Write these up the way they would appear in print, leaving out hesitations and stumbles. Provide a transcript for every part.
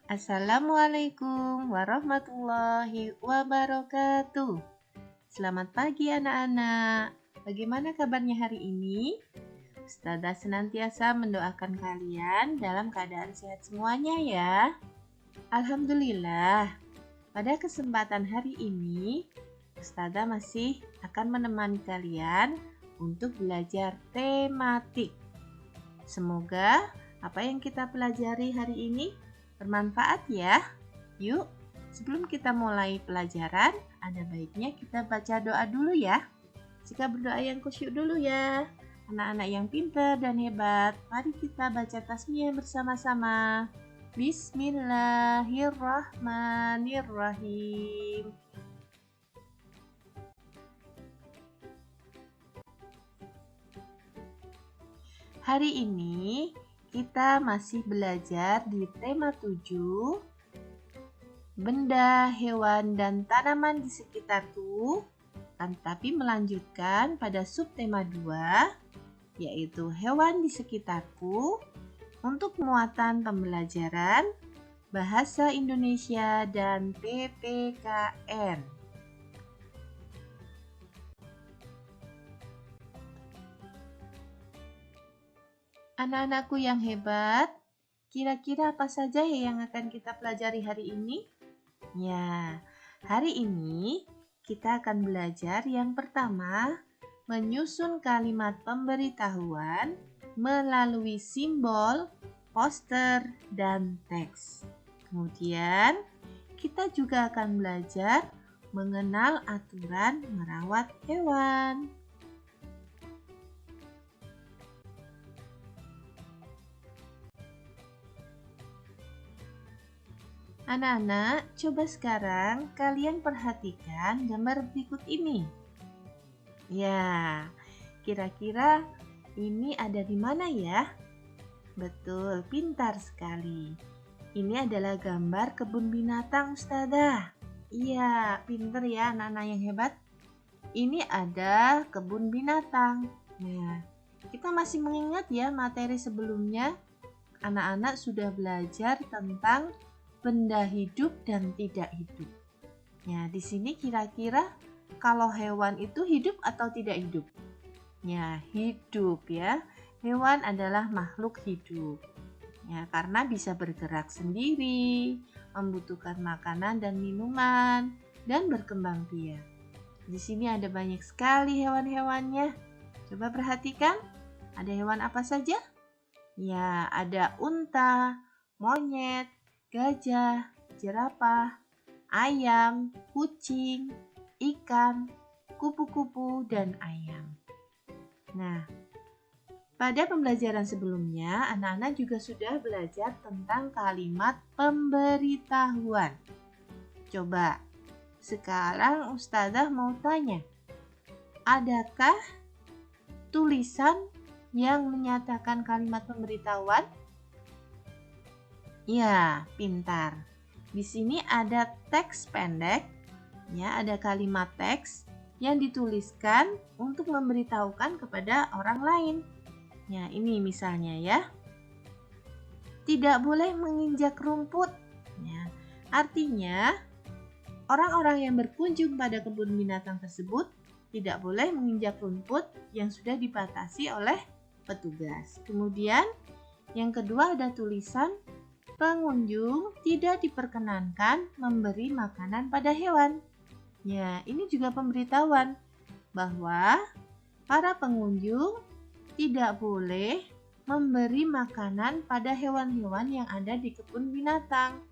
Assalamualaikum warahmatullahi wabarakatuh. Selamat pagi anak-anak. Bagaimana kabarnya hari ini? Ustazah senantiasa mendoakan kalian dalam keadaan sehat semuanya ya. Alhamdulillah, pada kesempatan hari ini, Ustazah masih akan menemani kalian untuk belajar tematik. Semoga apa yang kita pelajari hari ini bermanfaat ya. Yuk, sebelum kita mulai pelajaran, ada baiknya kita baca doa dulu ya. Jika berdoa yang khusyuk dulu ya. Anak-anak yang pintar dan hebat, mari kita baca tasmiyah bersama-sama. Bismillahirrahmanirrahim. Hari ini kita masih belajar di tema 7, benda, hewan, dan tanaman di sekitarku, tapi melanjutkan pada subtema 2, yaitu hewan di sekitarku, untuk muatan pembelajaran Bahasa Indonesia dan PPKN. Anak-anakku yang hebat, kira-kira apa saja yang akan kita pelajari hari ini? Ya, hari ini kita akan belajar yang pertama, menyusun kalimat pemberitahuan melalui simbol, poster, dan teks. Kemudian, kita juga akan belajar mengenal aturan merawat hewan. Anak-anak, coba sekarang kalian perhatikan gambar berikut ini. Ya, kira-kira ini ada di mana ya? Betul, pintar sekali. Ini adalah gambar kebun binatang, Ustazah. Iya, pintar ya anak-anak yang hebat. Ini ada kebun binatang. Nah, kita masih mengingat ya materi sebelumnya. Anak-anak sudah belajar tentang benda hidup dan tidak hidup. Ya, di sini kira-kira kalau hewan itu hidup atau tidak hidup? Ya, hidup ya. Hewan adalah makhluk hidup. Ya, karena bisa bergerak sendiri, membutuhkan makanan dan minuman, dan berkembang biak. Di sini ada banyak sekali hewan-hewannya. Coba perhatikan, ada hewan apa saja? Ya, ada unta, monyet, gajah, jerapah, ayam, kucing, ikan, kupu-kupu, dan ayam. Nah, pada pembelajaran sebelumnya, anak-anak juga sudah belajar tentang kalimat pemberitahuan. Coba, sekarang Ustazah mau tanya, adakah tulisan yang menyatakan kalimat pemberitahuan? Ya, pintar. Di sini ada teks pendek, ya, ada kalimat teks yang dituliskan untuk memberitahukan kepada orang lain. Ya, ini misalnya ya. Tidak boleh menginjak rumput. Ya, artinya orang-orang yang berkunjung pada kebun binatang tersebut tidak boleh menginjak rumput yang sudah dibatasi oleh petugas. Kemudian yang kedua ada tulisan pengunjung tidak diperkenankan memberi makanan pada hewan. Ya, ini juga pemberitahuan bahwa para pengunjung tidak boleh memberi makanan pada hewan-hewan yang ada di kebun binatang.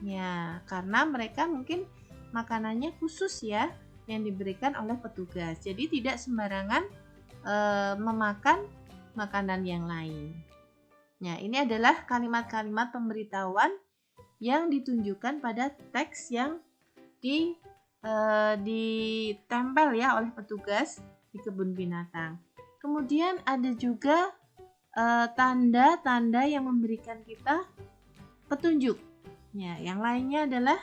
Ya, karena mereka mungkin makanannya khusus ya, yang diberikan oleh petugas. Jadi tidak sembarangan memakan makanan yang lain. Nah, ini adalah kalimat-kalimat pemberitahuan yang ditunjukkan pada teks yang ditempel ya oleh petugas di kebun binatang. Kemudian ada juga tanda-tanda yang memberikan kita petunjuk. Ya, yang lainnya adalah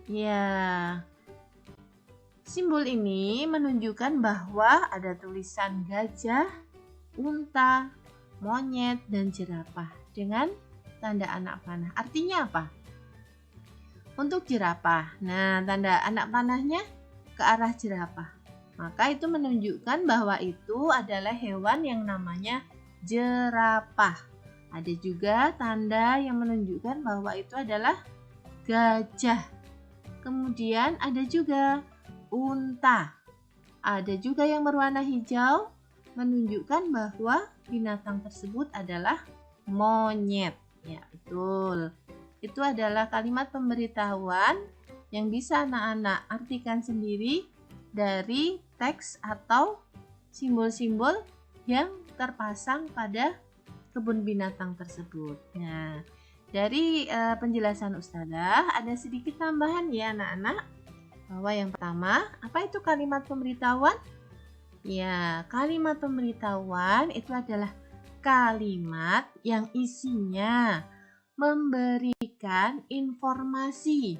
ya, simbol ini menunjukkan bahwa ada tulisan gajah, unta, monyet, dan jerapah dengan tanda anak panah. Artinya apa? Untuk jerapah. Nah, tanda anak panahnya ke arah jerapah. Maka itu menunjukkan bahwa itu adalah hewan yang namanya jerapah. Ada juga tanda yang menunjukkan bahwa itu adalah gajah. Kemudian ada juga unta. Ada juga yang berwarna hijau menunjukkan bahwa binatang tersebut adalah monyet. Ya, betul. Itu adalah kalimat pemberitahuan yang bisa anak-anak artikan sendiri dari teks atau simbol-simbol yang terpasang pada kebun binatang tersebut. Nah, dari penjelasan Ustazah ada sedikit tambahan ya anak-anak, bahwa yang pertama, apa itu kalimat pemberitahuan? Ya, kalimat pemberitahuan itu adalah kalimat yang isinya memberikan informasi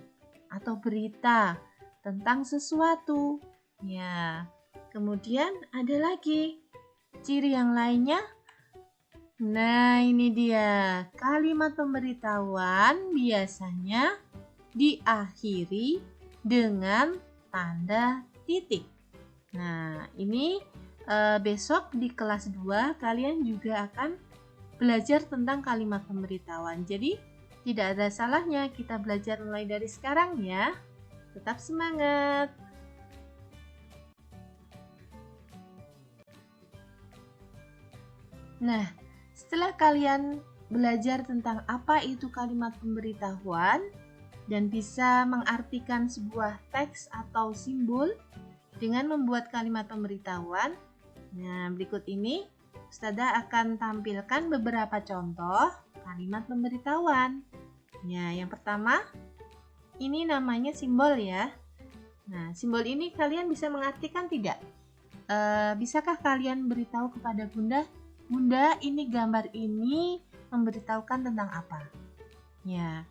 atau berita tentang sesuatu. Ya, kemudian ada lagi ciri yang lainnya. Nah, ini dia. Kalimat pemberitahuan biasanya diakhiri dengan tanda titik. Nah, ini besok di kelas 2 kalian juga akan belajar tentang kalimat pemberitahuan. Jadi, tidak ada salahnya kita belajar mulai dari sekarang ya. Tetap semangat. Nah, setelah kalian belajar tentang apa itu kalimat pemberitahuan dan bisa mengartikan sebuah teks atau simbol dengan membuat kalimat pemberitahuan, nah berikut ini Ustazah akan tampilkan beberapa contoh kalimat pemberitahuan. Ya, yang pertama, ini namanya simbol ya. Nah, simbol ini kalian bisa mengartikan tidak? Bisakah kalian beritahu kepada Bunda, Bunda, ini gambar ini memberitahukan tentang apa? Ya,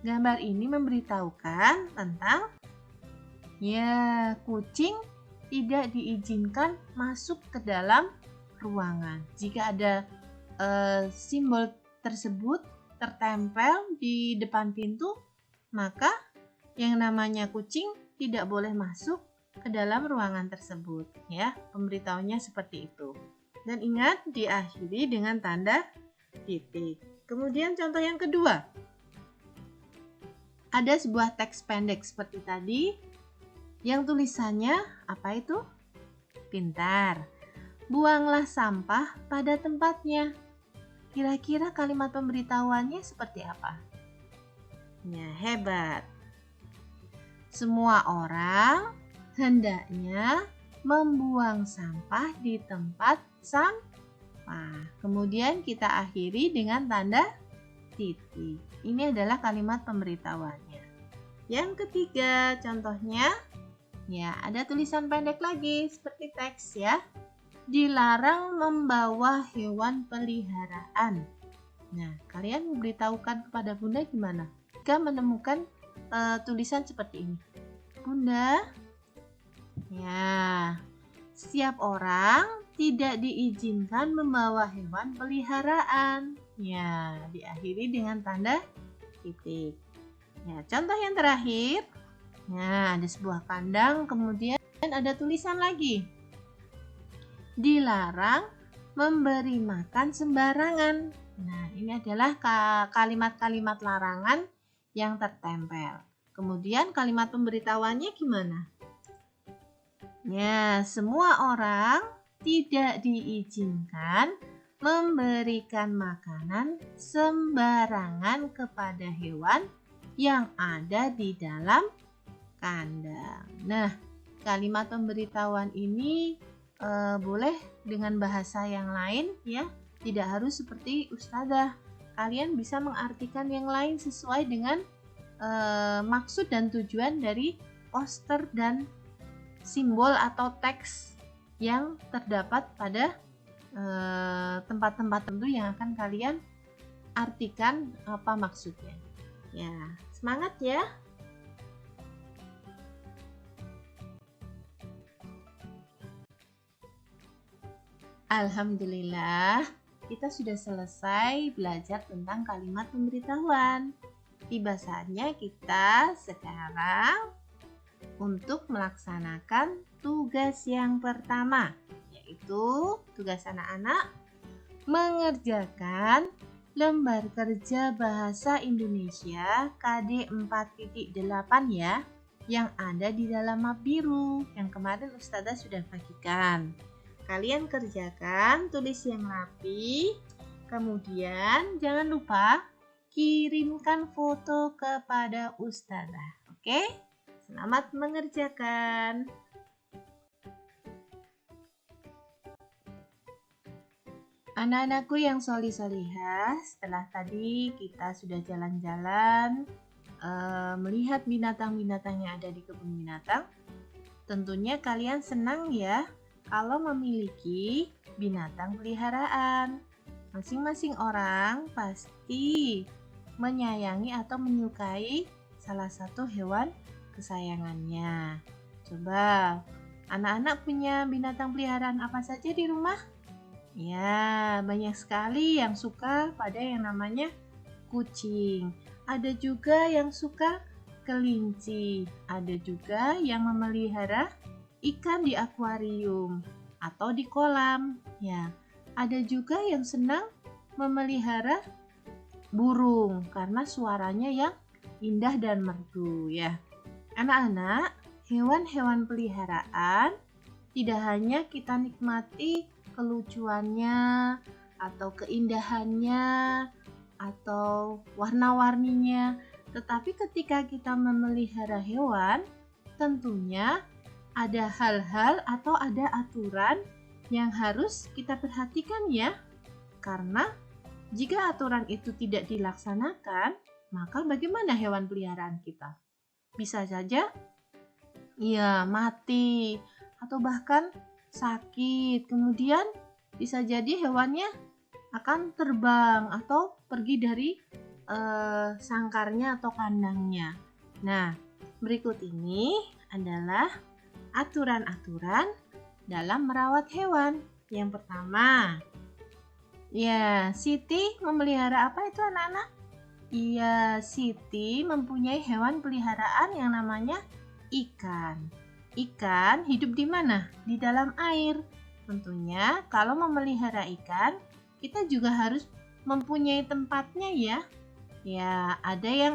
gambar ini memberitahukan tentang kucing tidak diizinkan masuk ke dalam ruangan. Jika ada simbol tersebut tertempel di depan pintu, maka yang namanya kucing tidak boleh masuk ke dalam ruangan tersebut. Ya, pemberitahuannya seperti itu. Dan ingat, diakhiri dengan tanda titik. Kemudian contoh yang kedua. Ada sebuah teks pendek seperti tadi, yang tulisannya apa itu? Pintar. Buanglah sampah pada tempatnya. Kira-kira kalimat pemberitahuannya seperti apa? Ya, hebat. Semua orang hendaknya membuang sampah di tempat sampah. Kemudian kita akhiri dengan tanda titik. Ini adalah kalimat pemberitahuannya. Yang ketiga, contohnya, ya ada tulisan pendek lagi seperti teks ya. Dilarang membawa hewan peliharaan. Nah, kalian memberitahukan kepada Bunda gimana jika menemukan tulisan seperti ini? Bunda, ya, setiap orang tidak diizinkan membawa hewan peliharaan. Ya, diakhiri dengan tanda titik. Ya, contoh yang terakhir. Nah, ada sebuah kandang, kemudian ada tulisan lagi. Dilarang memberi makan sembarangan. Nah, ini adalah kalimat-kalimat larangan yang tertempel. Kemudian kalimat pemberitahuannya gimana? Ya, semua orang tidak diizinkan memberikan makanan sembarangan kepada hewan yang ada di dalam kandang. Nah, kalimat pemberitahuan ini boleh dengan bahasa yang lain ya, tidak harus seperti Ustazah. Kalian bisa mengartikan yang lain sesuai dengan maksud dan tujuan dari poster dan simbol atau teks yang terdapat pada tempat-tempat tertentu yang akan kalian artikan apa maksudnya. Ya, semangat ya. Alhamdulillah, kita sudah selesai belajar tentang kalimat pemberitahuan. Tiba saatnya kita sekarang untuk melaksanakan tugas yang pertama, yaitu tugas anak-anak mengerjakan lembar kerja Bahasa Indonesia KD 4.8 ya, yang ada di dalam map biru yang kemarin Ustazah sudah bagikan. Kalian kerjakan, tulis yang rapi, kemudian jangan lupa kirimkan foto kepada Ustazah. Oke? Selamat mengerjakan. Anak-anakku yang solih-solihah, setelah tadi kita sudah jalan-jalan melihat binatang-binatang yang ada di kebun binatang. Tentunya kalian senang ya kalau memiliki binatang peliharaan. Masing-masing orang pasti menyayangi atau menyukai salah satu hewan kesayangannya. Coba, anak-anak punya binatang peliharaan apa saja di rumah? Ya, banyak sekali yang suka pada yang namanya kucing. Ada juga yang suka kelinci. Ada juga yang memelihara ikan di akuarium atau di kolam. Ya, ada juga yang senang memelihara burung karena suaranya yang indah dan merdu ya. Anak-anak, hewan-hewan peliharaan tidak hanya kita nikmati kelucuannya atau keindahannya atau warna-warninya, tetapi ketika kita memelihara hewan, tentunya ada hal-hal atau ada aturan yang harus kita perhatikan ya. Karena jika aturan itu tidak dilaksanakan, maka bagaimana hewan peliharaan kita? Bisa saja ya mati atau bahkan sakit. Kemudian bisa jadi hewannya akan terbang atau pergi dari sangkarnya atau kandangnya. Nah, berikut ini adalah aturan-aturan dalam merawat hewan. Yang pertama, ya, Siti memelihara apa itu anak-anak? Iya, Siti mempunyai hewan peliharaan yang namanya ikan. Ikan hidup di mana? Di dalam air. Tentunya kalau memelihara ikan, kita juga harus mempunyai tempatnya ya. Ya, ada yang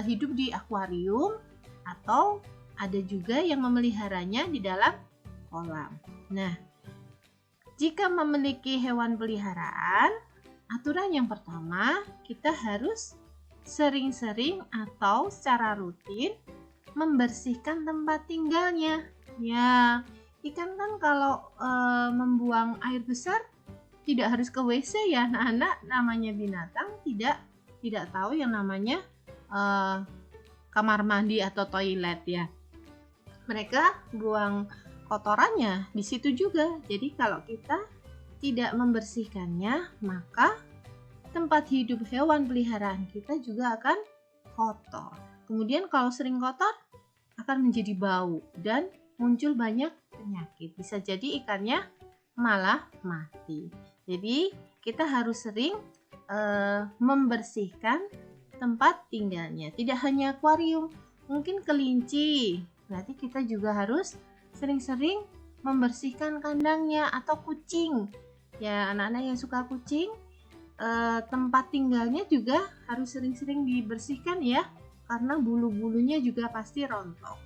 hidup di akuarium atau ada juga yang memeliharanya di dalam kolam. Nah, jika memiliki hewan peliharaan, aturan yang pertama, kita harus sering-sering atau secara rutin membersihkan tempat tinggalnya. Ya, ikan kan kalau membuang air besar tidak harus ke WC ya anak-anak, namanya binatang tidak tahu yang namanya kamar mandi atau toilet ya. Mereka buang kotorannya di situ juga. Jadi kalau kita tidak membersihkannya, maka tempat hidup hewan peliharaan kita juga akan kotor. Kemudian kalau sering kotor akan menjadi bau dan muncul banyak penyakit. Bisa jadi ikannya malah mati. Jadi kita harus sering membersihkan tempat tinggalnya. Tidak hanya akuarium, mungkin kelinci. Berarti kita juga harus sering-sering membersihkan kandangnya atau kucing. Ya, anak-anak yang suka kucing, tempat tinggalnya juga harus sering-sering dibersihkan ya, karena bulu-bulunya juga pasti rontok.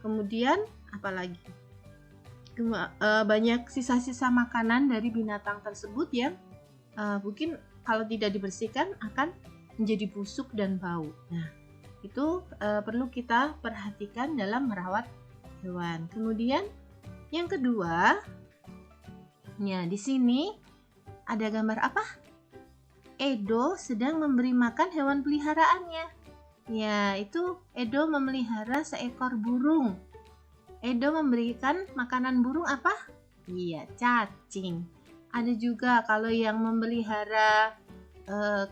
Kemudian apalagi? Banyak sisa-sisa makanan dari binatang tersebut yang mungkin kalau tidak dibersihkan akan menjadi busuk dan bau. Nah, itu perlu kita perhatikan dalam merawat hewan. Kemudian yang kedua, ya di sini ada gambar apa? Edo sedang memberi makan hewan peliharaannya. Ya, itu Edo memelihara seekor burung. Edo memberikan makanan burung apa? Iya, cacing. Ada juga kalau yang memelihara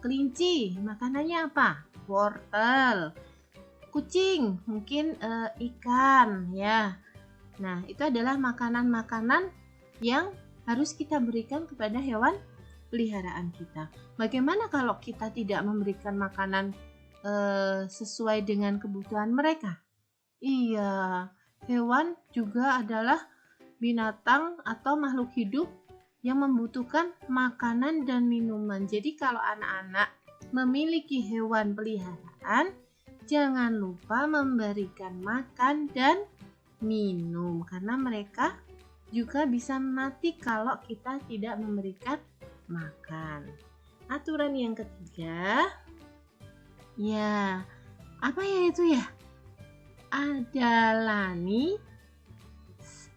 kelinci, makanannya apa? Wortel. Kucing, mungkin ikan ya. Nah, itu adalah makanan-makanan yang harus kita berikan kepada hewan peliharaan kita. Bagaimana kalau kita tidak memberikan makanan sesuai dengan kebutuhan mereka? Iya, hewan juga adalah binatang atau makhluk hidup yang membutuhkan makanan dan minuman. Jadi kalau anak-anak memiliki hewan peliharaan, jangan lupa memberikan makan dan minum karena mereka juga bisa mati kalau kita tidak memberikan makan. Aturan yang ketiga, ya, apa ya itu ya? Ada Lani,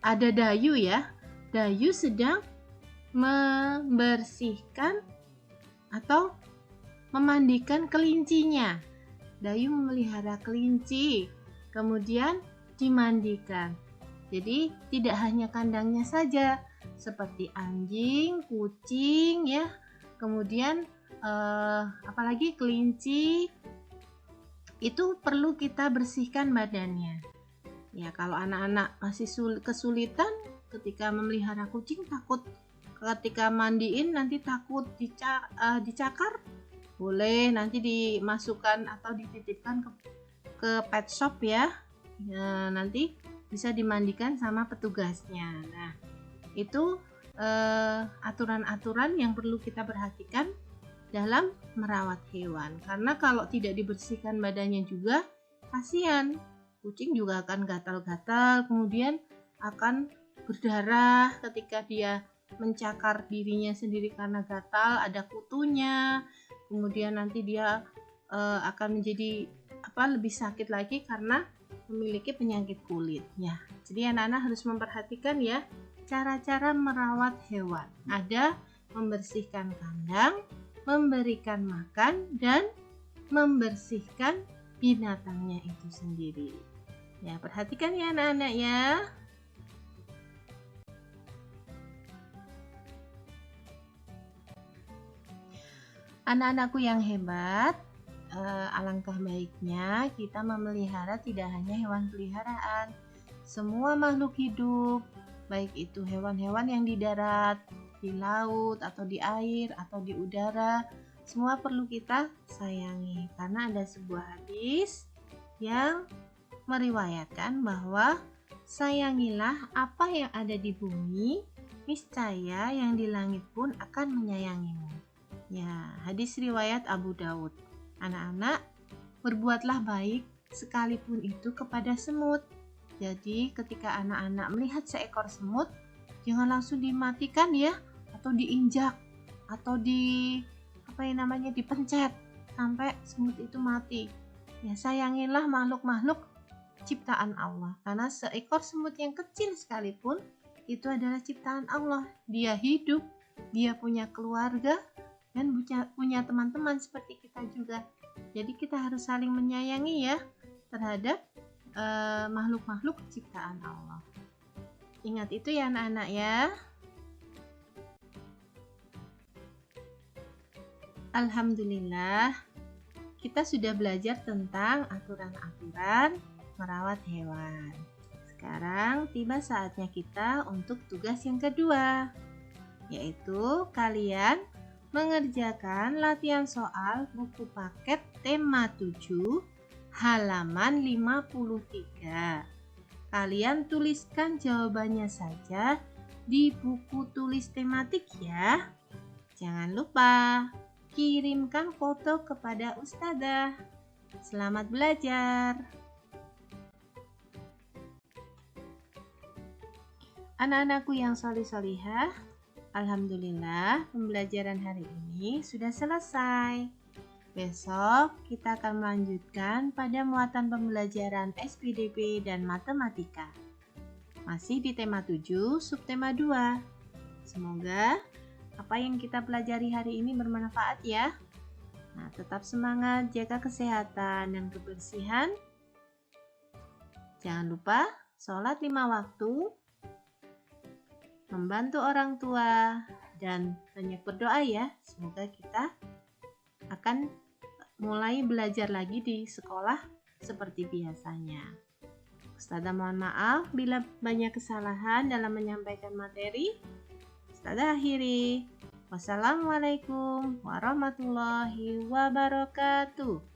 ada Dayu ya. Dayu sedang membersihkan atau memandikan kelincinya. Dayu memelihara kelinci, kemudian dimandikan. Jadi tidak hanya kandangnya saja, seperti anjing, kucing ya. Kemudian apalagi kelinci itu perlu kita bersihkan badannya. Ya, kalau anak-anak masih kesulitan ketika memelihara kucing, takut ketika mandiin nanti takut dicakar, boleh nanti dimasukkan atau dititipkan ke pet shop ya. Nanti bisa dimandikan sama petugasnya. Nah, itu aturan-aturan yang perlu kita perhatikan dalam merawat hewan, karena kalau tidak dibersihkan badannya juga kasihan, kucing juga akan gatal-gatal, kemudian akan berdarah ketika dia mencakar dirinya sendiri karena gatal, ada kutunya, kemudian nanti dia akan menjadi lebih sakit lagi karena memiliki penyakit kulit ya. Jadi anak-anak harus memperhatikan ya cara-cara merawat hewan. Ada membersihkan kandang, memberikan makan, dan membersihkan binatangnya itu sendiri. Ya, perhatikan ya anak-anak ya. Anak-anakku yang hebat, alangkah baiknya kita memelihara tidak hanya hewan peliharaan, semua makhluk hidup, baik itu hewan-hewan yang di darat, di laut, atau di air, atau di udara, semua perlu kita sayangi. Karena ada sebuah hadis yang meriwayatkan bahwa sayangilah apa yang ada di bumi, niscaya yang di langit pun akan menyayangimu. Ya, hadis riwayat Abu Daud. Anak-anak, berbuatlah baik sekalipun itu kepada semut. Jadi ketika anak-anak melihat seekor semut, jangan langsung dimatikan ya, atau diinjak, atau dipencet sampai semut itu mati. Ya, sayangilah makhluk-makhluk ciptaan Allah, karena seekor semut yang kecil sekalipun itu adalah ciptaan Allah. Dia hidup, dia punya keluarga, dan punya teman-teman seperti kita juga. Jadi kita harus saling menyayangi ya terhadap makhluk-makhluk ciptaan Allah. Ingat itu ya anak-anak ya. Alhamdulillah, kita sudah belajar tentang aturan-aturan merawat hewan. Sekarang tiba saatnya kita untuk tugas yang kedua, yaitu kalian mengerjakan latihan soal buku paket tema 7 halaman 53. Kalian tuliskan jawabannya saja di buku tulis tematik ya. Jangan lupa kirimkan foto kepada Ustadzah. Selamat belajar. Anak-anakku yang solih-solihah, alhamdulillah pembelajaran hari ini sudah selesai. Besok kita akan melanjutkan pada muatan pembelajaran SPDP dan matematika. Masih di tema 7, subtema 2. Semoga apa yang kita pelajari hari ini bermanfaat ya. Nah, tetap semangat, jaga kesehatan dan kebersihan. Jangan lupa sholat 5 waktu, membantu orang tua, dan banyak berdoa ya. Semoga kita akan mulai belajar lagi di sekolah seperti biasanya. Ustadzah mohon maaf bila banyak kesalahan dalam menyampaikan materi. Ustadzah akhiri. Wassalamualaikum warahmatullahi wabarakatuh.